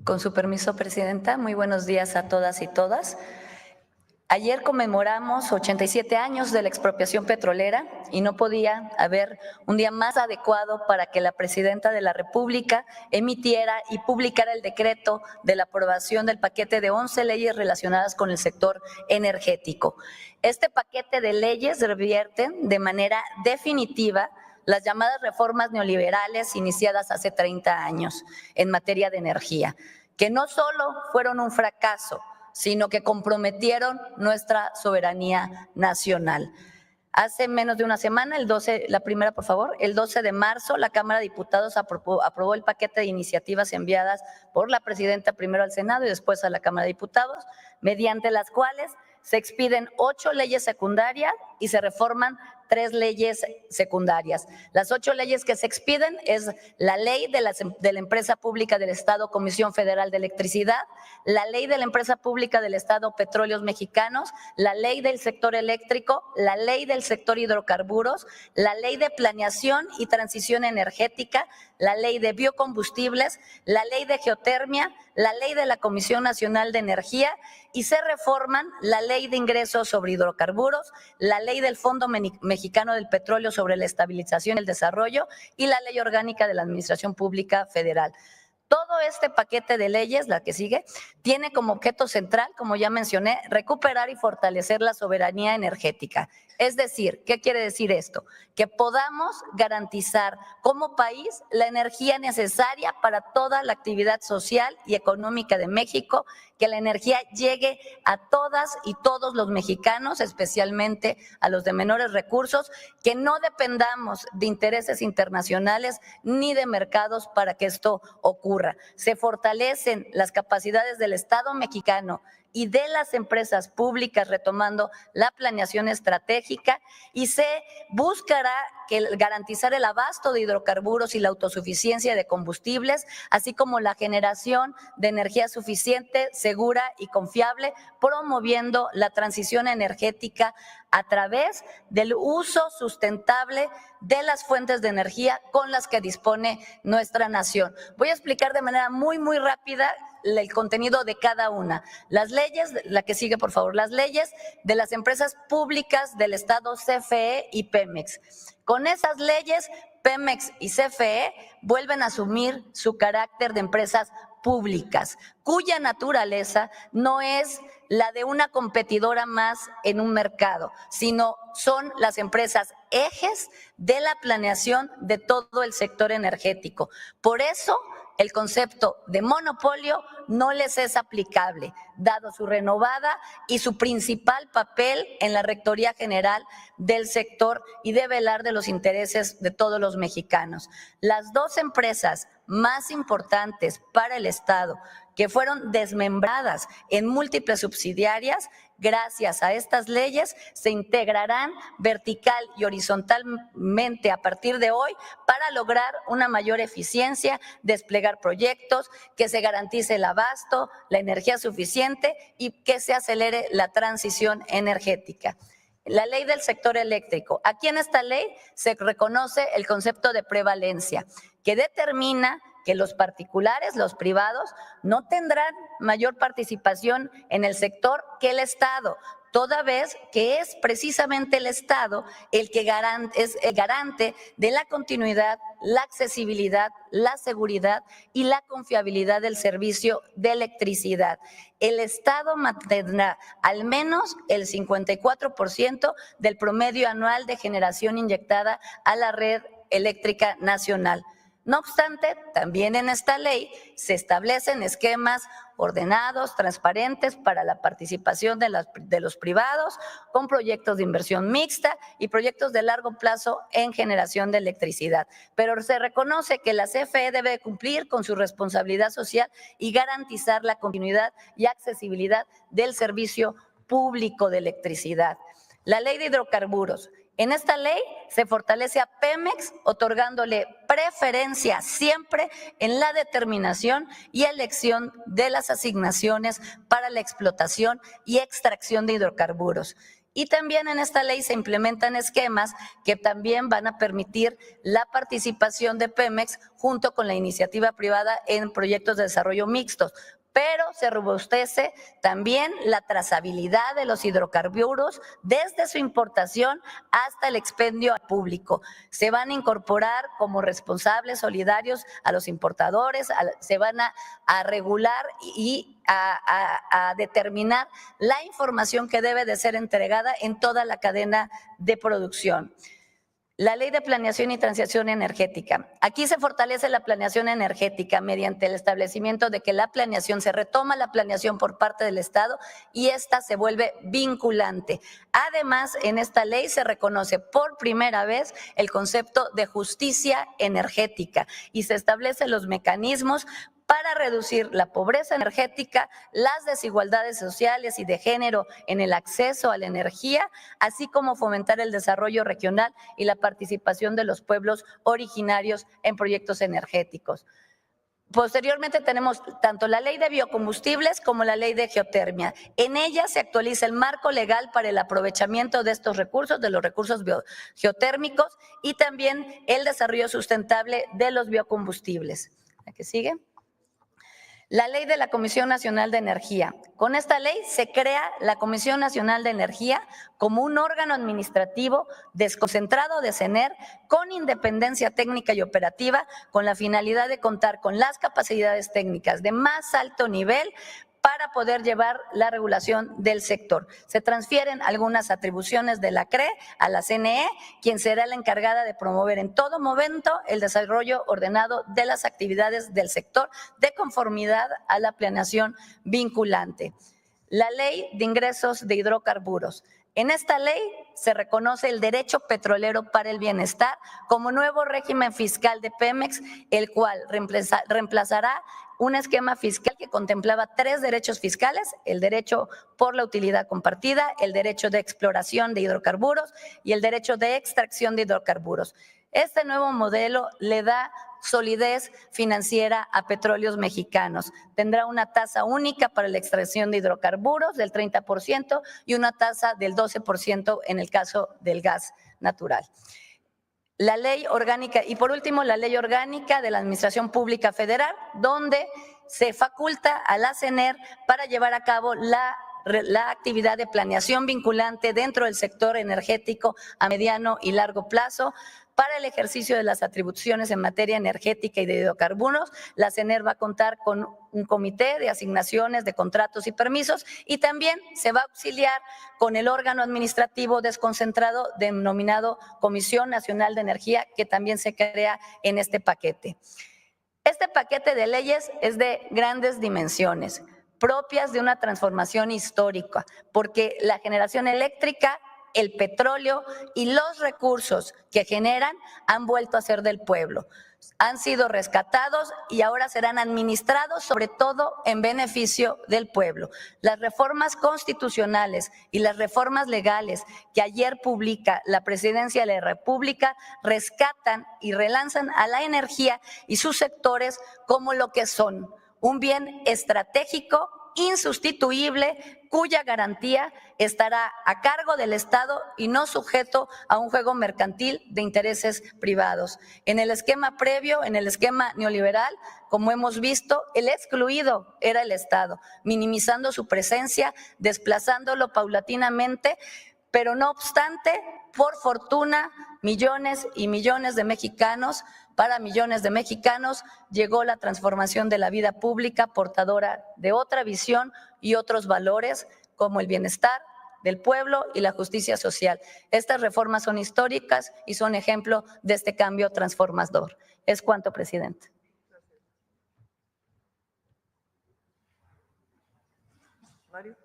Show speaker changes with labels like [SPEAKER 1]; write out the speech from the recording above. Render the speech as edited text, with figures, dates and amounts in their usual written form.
[SPEAKER 1] Con su permiso, Presidenta, muy buenos días a todas y todas. Ayer conmemoramos 87 años de la expropiación petrolera y no podía haber un día más adecuado para que la Presidenta de la República emitiera y publicara el decreto de la aprobación del paquete de 11 leyes relacionadas con el sector energético. Este paquete de leyes revierte de manera definitiva las llamadas reformas neoliberales iniciadas hace 30 años en materia de energía, que no solo fueron un fracaso, sino que comprometieron nuestra soberanía nacional. Hace menos de una semana, el 12 de marzo, la Cámara de Diputados aprobó el paquete de iniciativas enviadas por la Presidenta primero al Senado y después a la Cámara de Diputados, mediante las cuales se expiden 8 leyes secundarias y se reforman 3 leyes secundarias. Las 8 leyes que se expiden es la ley de la Empresa Pública del Estado Comisión Federal de Electricidad, la ley de la Empresa Pública del Estado Petróleos Mexicanos, la ley del sector eléctrico, la ley del sector hidrocarburos, la ley de planeación y transición energética, la ley de biocombustibles, la ley de geotermia, la ley de la Comisión Nacional de Energía y se reforman la ley de ingresos sobre hidrocarburos, la ley del Fondo Mexicano del Petróleo sobre la estabilización y el desarrollo y la ley orgánica de la Administración Pública Federal. Todo este paquete de leyes, la que sigue, tiene como objeto central, como ya mencioné, recuperar y fortalecer la soberanía energética. Es decir, ¿qué quiere decir esto? Que podamos garantizar como país la energía necesaria para toda la actividad social y económica de México, que la energía llegue a todas y todos los mexicanos, especialmente a los de menores recursos, que no dependamos de intereses internacionales ni de mercados para que esto ocurra. Se fortalecen las capacidades del Estado mexicano y de las empresas públicas retomando la planeación estratégica y se buscará garantizar el abasto de hidrocarburos y la autosuficiencia de combustibles, así como la generación de energía suficiente, segura y confiable, promoviendo la transición energética a través del uso sustentable de las fuentes de energía con las que dispone nuestra nación. Voy a explicar de manera muy rápida el contenido de cada una. Las leyes, la que sigue por favor, las leyes de las empresas públicas del Estado, CFE y Pemex. Con esas leyes, Pemex y CFE vuelven a asumir su carácter de empresas públicas, cuya naturaleza no es la de una competidora más en un mercado, sino son las empresas ejes de la planeación de todo el sector energético. Por eso, el concepto de monopolio no les es aplicable, dado su renovada y su principal papel en la rectoría general del sector y de velar de los intereses de todos los mexicanos. Las 2 empresas más importantes para el Estado, que fueron desmembradas en múltiples subsidiarias, gracias a estas leyes se integrarán vertical y horizontalmente a partir de hoy para lograr una mayor eficiencia, desplegar proyectos, que se garantice el abasto, la energía suficiente y que se acelere la transición energética. La ley del sector eléctrico. Aquí en esta ley se reconoce el concepto de prevalencia, que determina que los particulares, los privados, no tendrán mayor participación en el sector que el Estado, toda vez que es precisamente el Estado el que es el garante de la continuidad, la accesibilidad, la seguridad y la confiabilidad del servicio de electricidad. El Estado mantendrá al menos el 54% del promedio anual de generación inyectada a la red eléctrica nacional. No obstante, también en esta ley se establecen esquemas ordenados, transparentes para la participación de los privados con proyectos de inversión mixta y proyectos de largo plazo en generación de electricidad. Pero se reconoce que la CFE debe cumplir con su responsabilidad social y garantizar la continuidad y accesibilidad del servicio público de electricidad. La ley de hidrocarburos. En esta ley se fortalece a Pemex otorgándole preferencia siempre en la determinación y elección de las asignaciones para la explotación y extracción de hidrocarburos. Y también en esta ley se implementan esquemas que también van a permitir la participación de Pemex junto con la iniciativa privada en proyectos de desarrollo mixtos. Pero se robustece también la trazabilidad de los hidrocarburos desde su importación hasta el expendio público. Se van a incorporar como responsables solidarios a los importadores, se van a regular y a determinar la información que debe de ser entregada en toda la cadena de producción. La Ley de Planeación y Transición Energética. Aquí se fortalece la planeación energética mediante el establecimiento de que la planeación, se retoma la planeación por parte del Estado y esta se vuelve vinculante. Además, en esta ley se reconoce por primera vez el concepto de justicia energética y se establecen los mecanismos para reducir la pobreza energética, las desigualdades sociales y de género en el acceso a la energía, así como fomentar el desarrollo regional y la participación de los pueblos originarios en proyectos energéticos. Posteriormente tenemos tanto la ley de biocombustibles como la ley de geotermia. En ella se actualiza el marco legal para el aprovechamiento de estos recursos, de los recursos geotérmicos y también el desarrollo sustentable de los biocombustibles. ¿La que sigue? La ley de la Comisión Nacional de Energía. Con esta ley se crea la Comisión Nacional de Energía como un órgano administrativo desconcentrado de CENER con independencia técnica y operativa con la finalidad de contar con las capacidades técnicas de más alto nivel para poder llevar la regulación del sector. Se transfieren algunas atribuciones de la CRE a la CNE, quien será la encargada de promover en todo momento el desarrollo ordenado de las actividades del sector de conformidad a la planeación vinculante. La Ley de Ingresos de Hidrocarburos. En esta ley se reconoce el derecho petrolero para el bienestar como nuevo régimen fiscal de Pemex, el cual reemplazará un esquema fiscal que contemplaba 3 derechos fiscales: el derecho por la utilidad compartida, el derecho de exploración de hidrocarburos y el derecho de extracción de hidrocarburos. Este nuevo modelo le da solidez financiera a Petróleos Mexicanos. Tendrá una tasa única para la extracción de hidrocarburos del 30% y una tasa del 12% en el caso del gas natural. La ley orgánica, y por último, la ley orgánica de la Administración Pública Federal, donde se faculta a la CENER para llevar a cabo la actividad de planeación vinculante dentro del sector energético a mediano y largo plazo. Para el ejercicio de las atribuciones en materia energética y de hidrocarburos, la CENER va a contar con un comité de asignaciones de contratos y permisos y también se va a auxiliar con el órgano administrativo desconcentrado denominado Comisión Nacional de Energía, que también se crea en este paquete. Este paquete de leyes es de grandes dimensiones, propias de una transformación histórica, porque la generación eléctrica, el petróleo y los recursos que generan han vuelto a ser del pueblo. Han sido rescatados y ahora serán administrados sobre todo en beneficio del pueblo. Las reformas constitucionales y las reformas legales que ayer publica la Presidencia de la República rescatan y relanzan a la energía y sus sectores como lo que son: un bien estratégico, insustituible, cuya garantía estará a cargo del Estado y no sujeto a un juego mercantil de intereses privados. En el esquema previo, en el esquema neoliberal, como hemos visto, el excluido era el Estado, minimizando su presencia, desplazándolo paulatinamente, pero no obstante, por fortuna, millones y millones de mexicanos, para millones de mexicanos, llegó la transformación de la vida pública portadora de otra visión y otros valores como el bienestar del pueblo y la justicia social. Estas reformas son históricas y son ejemplo de este cambio transformador. Es cuanto, presidente.
[SPEAKER 2] Mario.